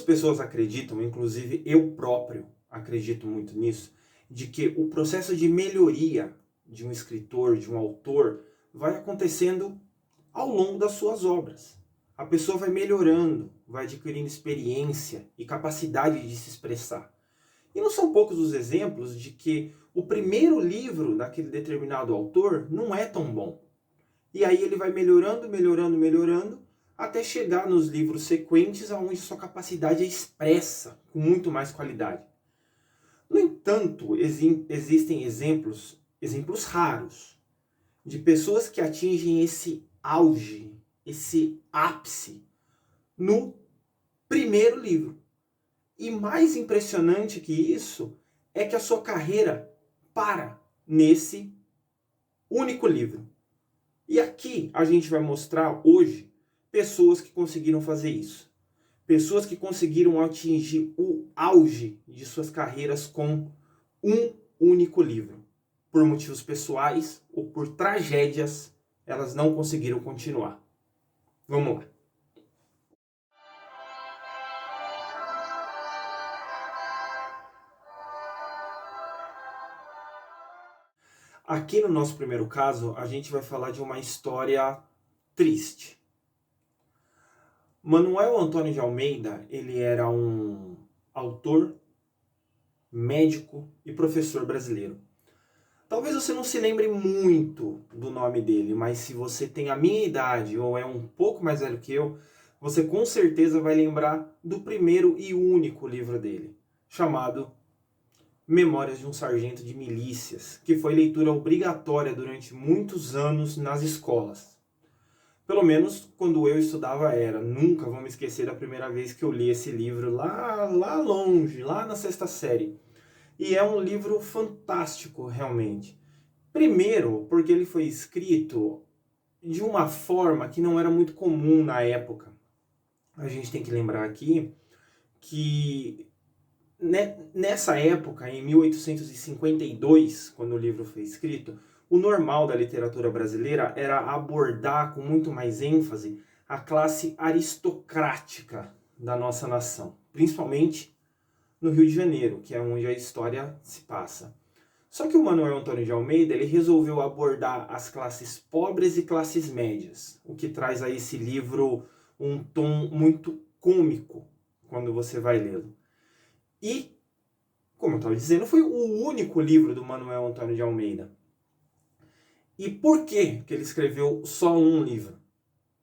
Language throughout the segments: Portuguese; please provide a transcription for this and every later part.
pessoas acreditam, inclusive eu próprio acredito muito nisso, de que o processo de melhoria de um escritor, de um autor, vai acontecendo ao longo das suas obras. A pessoa vai melhorando, vai adquirindo experiência e capacidade de se expressar. E não são poucos os exemplos de que o primeiro livro daquele determinado autor não é tão bom. E aí ele vai melhorando, melhorando, melhorando, até chegar nos livros sequentes, onde sua capacidade é expressa com muito mais qualidade. No entanto, existem exemplos raros, de pessoas que atingem esse auge, esse ápice, no primeiro livro. E mais impressionante que isso é que a sua carreira para nesse único livro. E aqui a gente vai mostrar hoje pessoas que conseguiram fazer isso. Pessoas que conseguiram atingir o auge de suas carreiras com um único livro. Por motivos pessoais ou por tragédias, elas não conseguiram continuar. Vamos lá. Aqui no nosso primeiro caso, a gente vai falar de uma história triste. Manuel Antônio de Almeida, ele era um autor, médico e professor brasileiro. Talvez você não se lembre muito do nome dele, mas se você tem a minha idade ou é um pouco mais velho que eu, você com certeza vai lembrar do primeiro e único livro dele, chamado Memórias de um Sargento de Milícias, que foi leitura obrigatória durante muitos anos nas escolas. Pelo menos quando eu estudava era. Nunca vou me esquecer da primeira vez que eu li esse livro lá longe, lá na sexta série. E é um livro fantástico, realmente. Primeiro, porque ele foi escrito de uma forma que não era muito comum na época. A gente tem que lembrar aqui que nessa época, em 1852, quando o livro foi escrito, o normal da literatura brasileira era abordar com muito mais ênfase a classe aristocrática da nossa nação, principalmente no Rio de Janeiro, que é onde a história se passa. Só que o Manuel Antônio de Almeida ele resolveu abordar as classes pobres e classes médias, o que traz a esse livro um tom muito cômico quando você vai lê-lo. E, como eu estava dizendo, foi o único livro do Manuel Antônio de Almeida. E por que ele escreveu só um livro?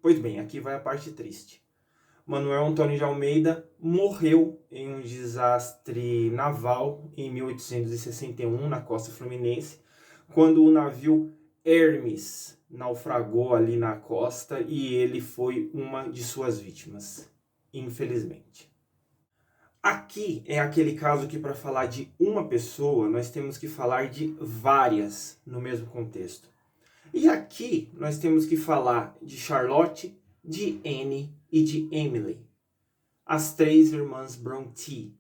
Pois bem, aqui vai a parte triste. Manuel Antônio de Almeida morreu em um desastre naval em 1861 na costa fluminense, quando o navio Hermes naufragou ali na costa e ele foi uma de suas vítimas, infelizmente. Aqui é aquele caso que para falar de uma pessoa nós temos que falar de várias no mesmo contexto. E aqui nós temos que falar de Charlotte, de Anne e de Emily, as três irmãs Brontë.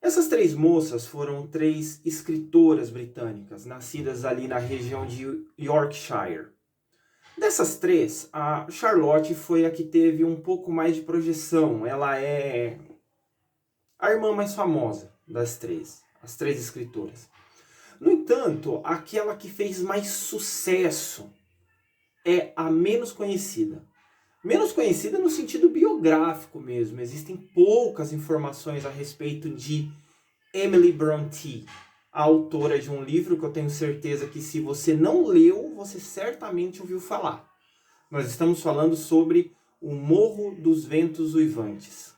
Essas três moças foram três escritoras britânicas, nascidas ali na região de Yorkshire. Dessas três, a Charlotte foi a que teve um pouco mais de projeção. Ela é a irmã mais famosa das três, as três escritoras. No entanto, aquela que fez mais sucesso é a menos conhecida. Menos conhecida no sentido biográfico mesmo. Existem poucas informações a respeito de Emily Brontë, a autora de um livro que eu tenho certeza que se você não leu, você certamente ouviu falar. Nós estamos falando sobre O Morro dos Ventos Uivantes.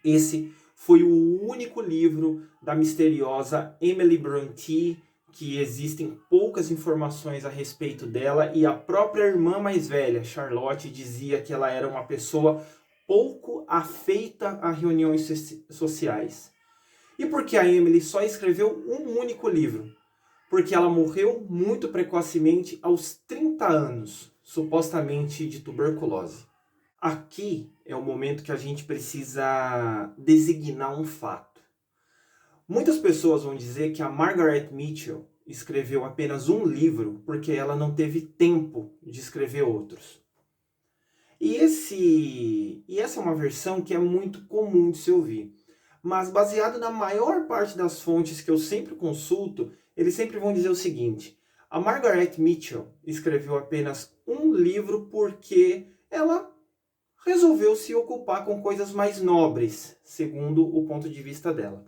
Esse foi o único livro da misteriosa Emily Brontë, que existem poucas informações a respeito dela, e a própria irmã mais velha, Charlotte, dizia que ela era uma pessoa pouco afeita a reuniões sociais. E por que a Emily só escreveu um único livro? Porque ela morreu muito precocemente aos 30 anos, supostamente de tuberculose. Aqui é o momento que a gente precisa designar um fato. Muitas pessoas vão dizer que a Margaret Mitchell escreveu apenas um livro porque ela não teve tempo de escrever outros. E essa é uma versão que é muito comum de se ouvir. Mas baseado na maior parte das fontes que eu sempre consulto, eles sempre vão dizer o seguinte: a Margaret Mitchell escreveu apenas um livro porque ela resolveu se ocupar com coisas mais nobres, segundo o ponto de vista dela.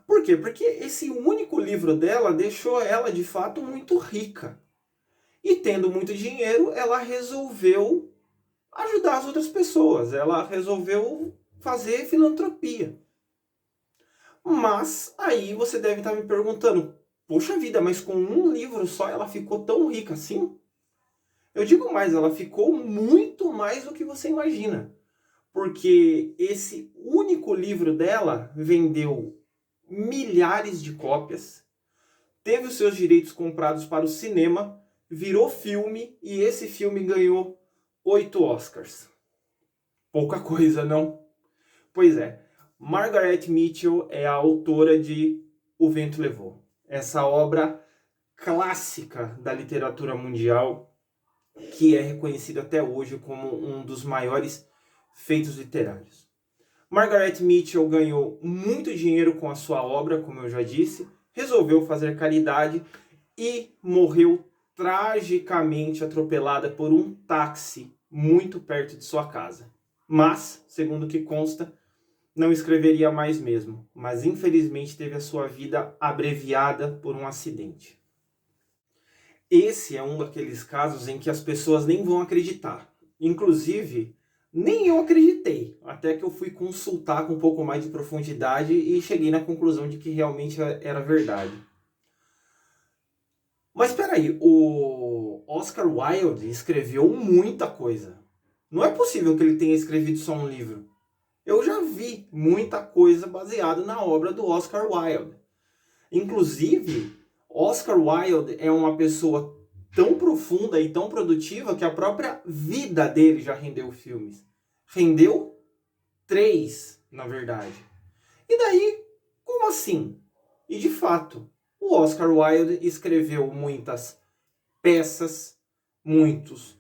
Por quê? Porque esse único livro dela deixou ela, de fato, muito rica. E tendo muito dinheiro, ela resolveu ajudar as outras pessoas. Ela resolveu fazer filantropia. Mas aí você deve estar me perguntando: poxa vida, mas com um livro só ela ficou tão rica assim? Eu digo mais, ela ficou muito mais do que você imagina. Porque esse único livro dela vendeu milhares de cópias, teve os seus direitos comprados para o cinema, virou filme e esse filme ganhou 8 Oscars. Pouca coisa, não? Pois é, Margaret Mitchell é a autora de O Vento Levou. Essa obra clássica da literatura mundial, que é reconhecida até hoje como um dos maiores feitos literários. Margaret Mitchell ganhou muito dinheiro com a sua obra, como eu já disse, resolveu fazer caridade e morreu tragicamente atropelada por um táxi muito perto de sua casa. Mas, segundo o que consta, não escreveria mais mesmo, mas infelizmente teve a sua vida abreviada por um acidente. Esse é um daqueles casos em que as pessoas nem vão acreditar. Inclusive, nem eu acreditei, até que eu fui consultar com um pouco mais de profundidade e cheguei na conclusão de que realmente era verdade. Mas espera aí, o Oscar Wilde escreveu muita coisa. Não é possível que ele tenha escrevido só um livro. Eu já vi muita coisa baseada na obra do Oscar Wilde. Inclusive, Oscar Wilde é uma pessoa tão profunda e tão produtiva que a própria vida dele já rendeu filmes. Rendeu 3, na verdade. E daí, como assim? E de fato, o Oscar Wilde escreveu muitas peças, muitos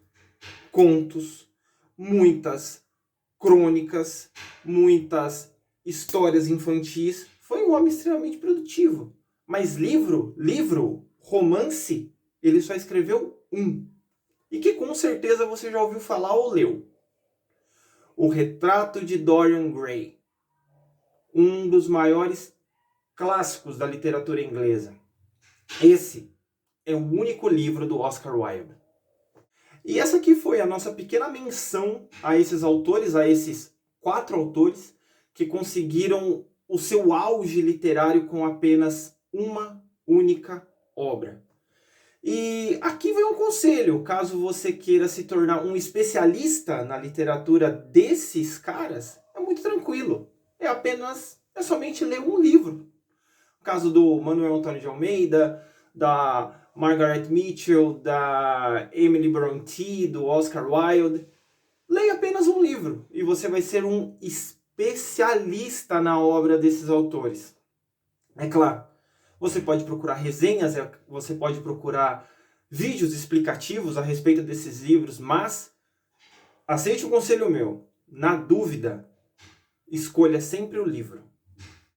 contos, muitas crônicas, muitas histórias infantis. Foi um homem extremamente produtivo. Mas livro, romance, ele só escreveu um. E que com certeza você já ouviu falar ou leu. O Retrato de Dorian Gray. Um dos maiores clássicos da literatura inglesa. Esse é o único livro do Oscar Wilde. E essa aqui foi a nossa pequena menção a esses autores, a esses 4 autores que conseguiram o seu auge literário com apenas uma única obra. E aqui vai um conselho, caso você queira se tornar um especialista na literatura desses caras, é muito tranquilo. É somente ler um livro. No caso do Manuel Antônio de Almeida, da Margaret Mitchell, da Emily Brontë, do Oscar Wilde. Leia apenas um livro e você vai ser um especialista na obra desses autores. É claro, você pode procurar resenhas, você pode procurar vídeos explicativos a respeito desses livros, mas aceite um conselho meu. Na dúvida, escolha sempre o livro.